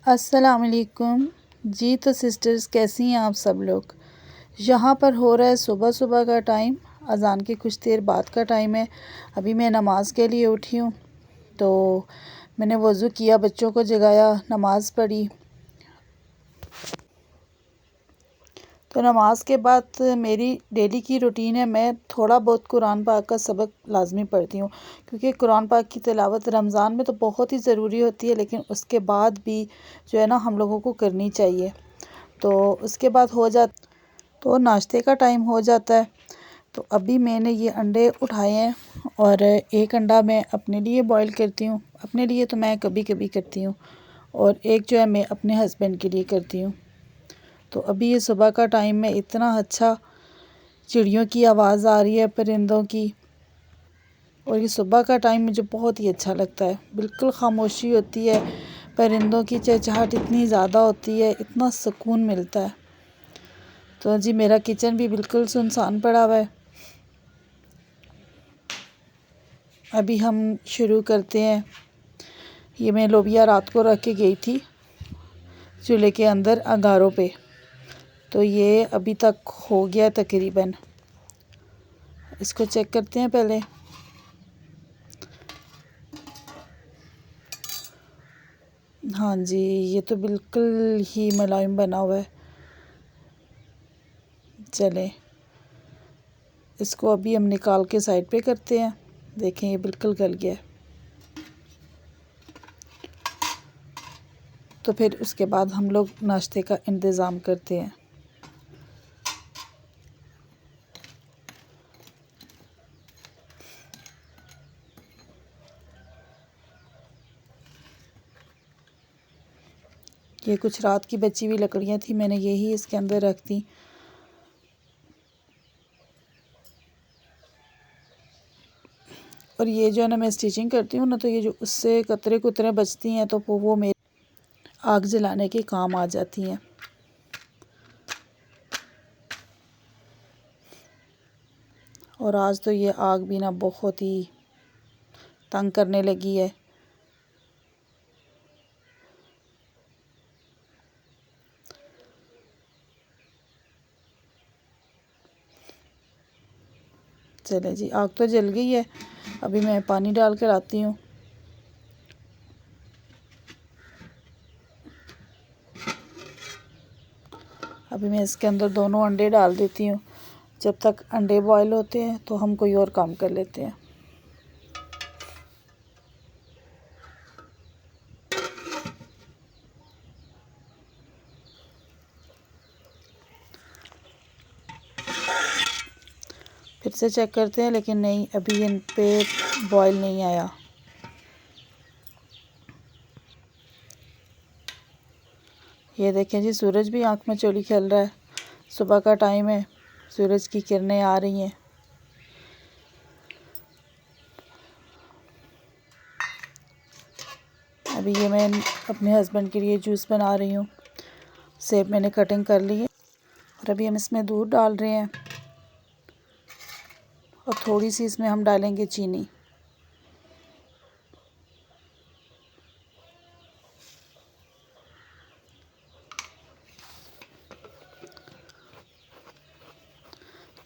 अस्सलामुअलैकुम जी। तो सिस्टर्स कैसी हैं आप सब लोग। यहाँ पर हो रहा है सुबह सुबह का टाइम, अज़ान के कुछ देर बाद का टाइम है। अभी मैं नमाज़ के लिए उठी हूँ, तो मैंने वज़ू किया, बच्चों को जगाया, नमाज़ पढ़ी। तो नमाज के बाद मेरी डेली की रूटीन है, मैं थोड़ा बहुत कुरान पाक का सबक लाजमी पढ़ती हूँ, क्योंकि कुरान पाक की तिलावत रमज़ान में तो बहुत ही ज़रूरी होती है, लेकिन उसके बाद भी जो है ना हम लोगों को करनी चाहिए। तो उसके बाद हो जा तो नाश्ते का टाइम हो जाता है। तो अभी मैंने ये अंडे उठाए हैं और एक अंडा मैं अपने लिए बॉईल करती हूँ, अपने लिए तो मैं कभी कभी करती हूँ, और एक जो है मैं अपने हस्बैंड के लिए करती हूँ। तो अभी ये सुबह का टाइम में इतना अच्छा चिड़ियों की आवाज़ आ रही है, परिंदों की, और ये सुबह का टाइम मुझे बहुत ही अच्छा लगता है। बिल्कुल ख़ामोशी होती है, परिंदों की चहचहाहट इतनी ज़्यादा होती है, इतना सुकून मिलता है। तो जी मेरा किचन भी बिल्कुल सुनसान पड़ा हुआ है। अभी हम शुरू करते हैं। ये मैं लोबिया रात को रख के गई थी चूल्हे के अंदर अंगारों पे, तो ये अभी तक हो गया तकरीबन। इसको चेक करते हैं पहले। हाँ जी, ये तो बिल्कुल ही मुलायम बना हुआ है। चलें, इसको अभी हम निकाल के साइड पे करते हैं। देखें ये बिल्कुल गल गया है। तो फिर उसके बाद हम लोग नाश्ते का इंतज़ाम करते हैं। ये कुछ रात की बची हुई लकड़ियाँ थी, मैंने यही इसके अंदर रख दी। और ये जो है ना मैं स्टिचिंग करती हूँ ना, तो ये जो उससे कतरे कुतरे बचती हैं तो वो मेरे आग जलाने के काम आ जाती हैं। और आज तो ये आग भी ना बहुत ही तंग करने लगी है। चले जी, आग तो जल गई है। अभी मैं पानी डाल कर आती हूँ। अभी मैं इसके अंदर दोनों अंडे डाल देती हूँ। जब तक अंडे बॉयल होते हैं तो हम कोई और काम कर लेते हैं। फिर से चेक करते हैं, लेकिन नहीं, अभी इन पे बॉयल नहीं आया। ये देखें जी, सूरज भी आँख में चोली खेल रहा है। सुबह का टाइम है, सूरज की किरणें आ रही हैं। अभी ये मैं अपने हस्बैंड के लिए जूस बना रही हूँ। सेब मैंने कटिंग कर ली है, और अभी हम इसमें दूध डाल रहे हैं, और थोड़ी सी इसमें हम डालेंगे चीनी।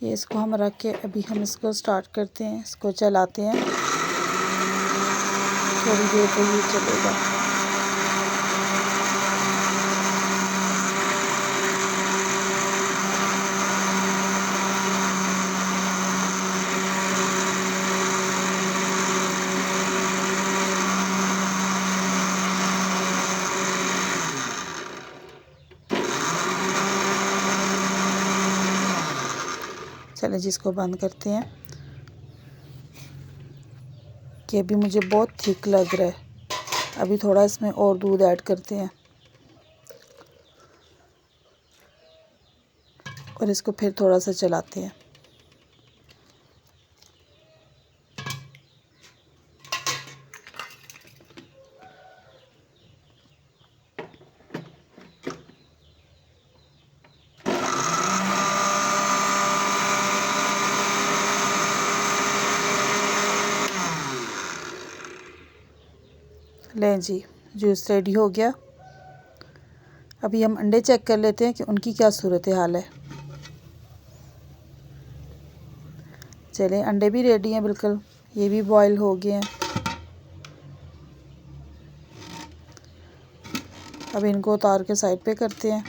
ये इसको हम रख के अभी हम इसको स्टार्ट करते हैं, इसको चलाते हैं। थोड़ी देर तो ये चलेगा। चलें जी, इसको बंद करते हैं कि अभी मुझे बहुत थिक लग रहा है। अभी थोड़ा इसमें और दूध ऐड करते हैं, और इसको फिर थोड़ा सा चलाते हैं। लें जी, जूस रेडी हो गया। अभी हम अंडे चेक कर लेते हैं कि उनकी क्या सूरत हाल है। चलें, अंडे भी रेडी हैं बिल्कुल, ये भी बॉयल हो गए हैं। अब इनको उतार के साइड पे करते हैं।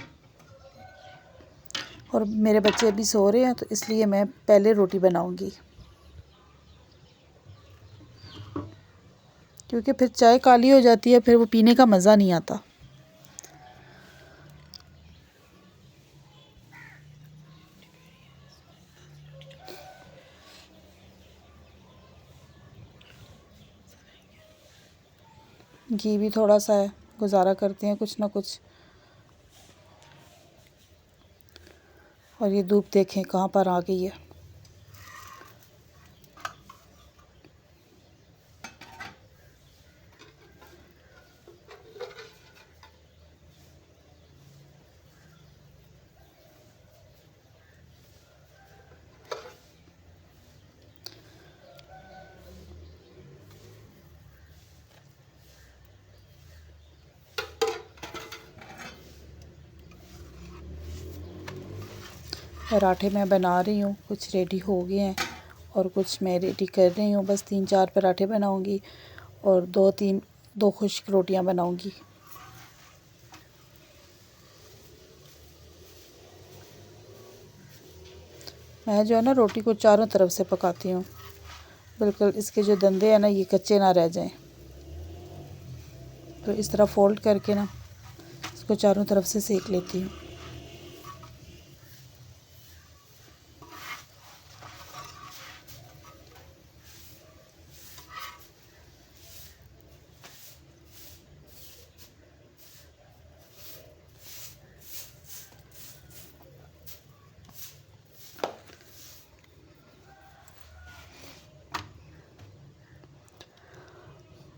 और मेरे बच्चे अभी सो रहे हैं तो इसलिए मैं पहले रोटी बनाऊंगी, क्योंकि फिर चाय काली हो जाती है, फिर वो पीने का मज़ा नहीं आता। घी भी थोड़ा सा है, गुजारा करते हैं कुछ ना कुछ। और ये धूप देखें कहाँ पर आ गई है। पराठे मैं बना रही हूँ, कुछ रेडी हो गए हैं और कुछ मैं रेडी कर रही हूँ। बस 3-4 पराठे बनाऊँगी और 2 खुश्क रोटियाँ बनाऊँगी। मैं जो है ना रोटी को चारों तरफ से पकाती हूँ, बिल्कुल इसके जो दंदे हैं ना ये कच्चे ना रह जाएं। तो इस तरह फोल्ड करके ना इसको चारों तरफ से सेक लेती हूँ।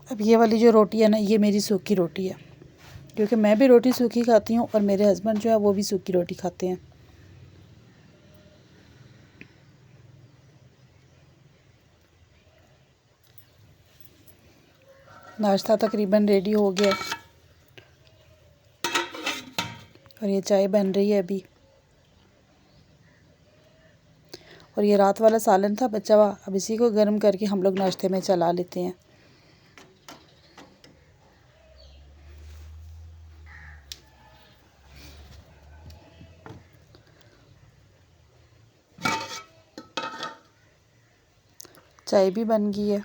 अब ये वाली जो रोटी है ना ये मेरी सूखी रोटी है, क्योंकि मैं भी रोटी सूखी खाती हूँ और मेरे हस्बैंड जो है वो भी सूखी रोटी खाते हैं। नाश्ता तकरीबन रेडी हो गया और ये चाय बन रही है अभी। और ये रात वाला सालन था बचा हुआ, अब इसी को गर्म करके हम लोग नाश्ते में चला लेते हैं। चाय भी बन गई है।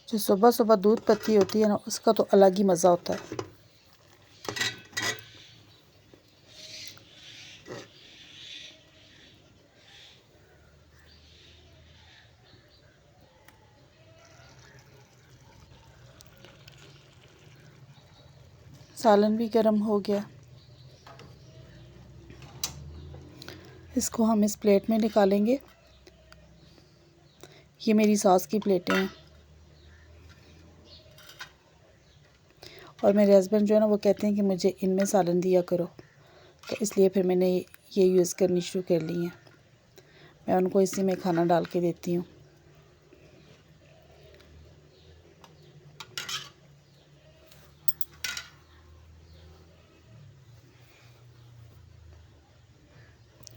जो सुबह सुबह दूध पत्ती होती है ना उसका तो अलग ही मज़ा होता है। सालन भी गर्म हो गया, इसको हम इस प्लेट में निकालेंगे। ये मेरी सास की प्लेटें हैं और मेरे हस्बैंड जो है ना वो कहते हैं कि मुझे इनमें सालन दिया करो, तो इसलिए फिर मैंने ये यूज़ करनी शुरू कर ली हैं। मैं उनको इसी में खाना डाल के देती हूँ।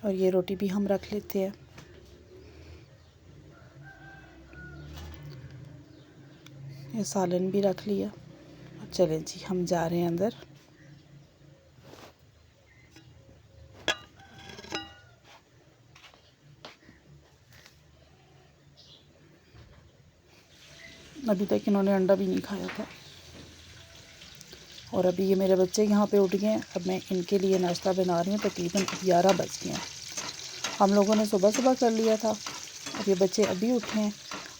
और ये रोटी भी हम रख लेते हैं। ये सालन भी रख लिया। चलें जी हम जा रहे हैं अंदर। अभी तक इन्होंने अंडा भी नहीं खाया था और अभी ये मेरे बच्चे यहाँ पे उठ गए हैं। अब मैं इनके लिए नाश्ता बना रही हूँ। तकरीबन 11 बज गए हैं। हम लोगों ने सुबह सुबह कर लिया था, अब ये बच्चे अभी उठे हैं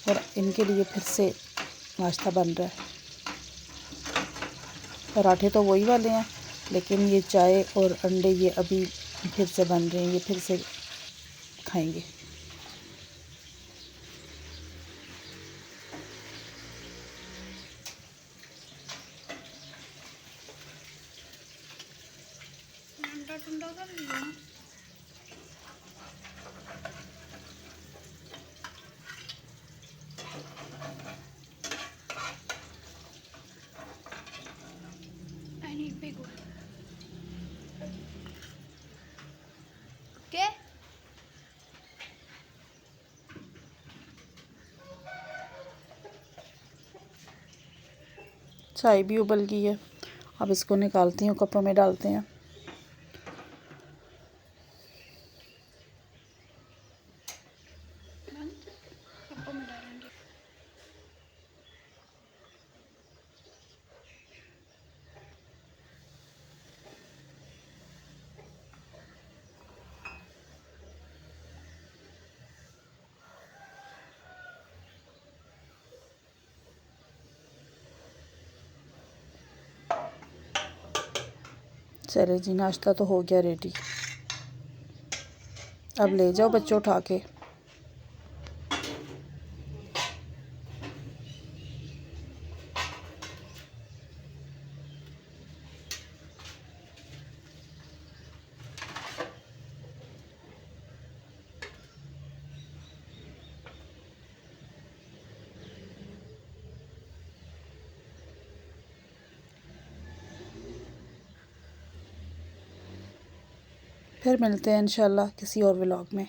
और इनके लिए फिर से नाश्ता बन रहा है। पराठे तो वही वाले हैं, लेकिन ये चाय और अंडे ये अभी फिर से बन रहे हैं, ये फिर से खाएंगे। आटा ठंडा कर लिया। I need big one. Okay? चाय भी उबल गई है, अब इसको निकालती हूँ, कपों में डालते हैं। कपों में डालेंगे। चले जी, नाश्ता तो हो गया रेडी। अब ले जाओ बच्चों उठा के। फिर मिलते हैं इंशाल्लाह किसी और व्लॉग में।